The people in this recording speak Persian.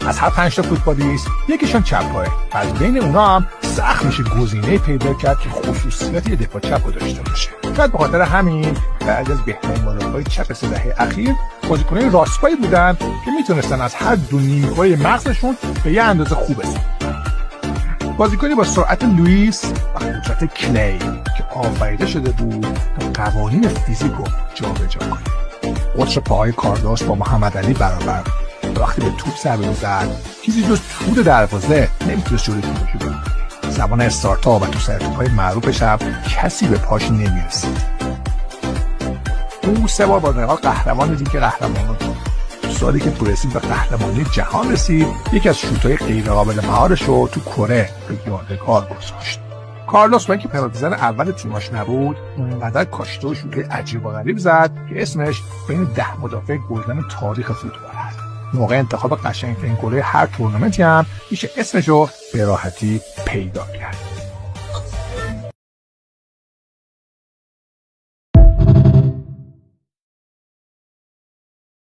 از هر 5 تا فوتبالیست یکیشون چپ پایه. از بین اونا هم سخت میشه گزینه پیدا کرد که خصوصیت یه دفاع چپ رو داشته باشه. شاید به خاطر همین بعد از بهترین مدافعای چپ 3 دهه اخیر بازیکنای راستپایی بودن که میتونستن از هر دو نیمه‌های مغزشون به یه اندازه خوب استفاده کنن. بازیکنی با سرعت لوئیس و قدرت کلی که آفریده شده بود تا قوانین فیزیک رو جابجا کنه. قطر پاهای کارلوس با محمد علی برابر وقتی به توپ ضربه می‌زد چیزی جز تور دروازه نمیتونست جلوی توپ رو بگیره. زمان استارتا و تو سر توپ‌های معروفش هم کسی به پاش نمیرسید. او 3 بار با رئال قهرمان لیگ قهرمانان شد. سالی که تو رسید به قهرمانی جهان رسید، یکی از شوت‌های غیرقابل مهارش رو تو کره به یادگار گذاشت. کارلوس با اینکه پنالتی‌زن اول تیماش نبود، اونقدر کاشته و شوت‌های عجیب و غریب زد که اسمش بین 10 مدافع گلزن تاریخ فوتبال هست. موقع انتخاب قشنگ‌ترین گل‌های هر تورنمنتی هم میشه اسمش رو به راحتی پیدا کرد.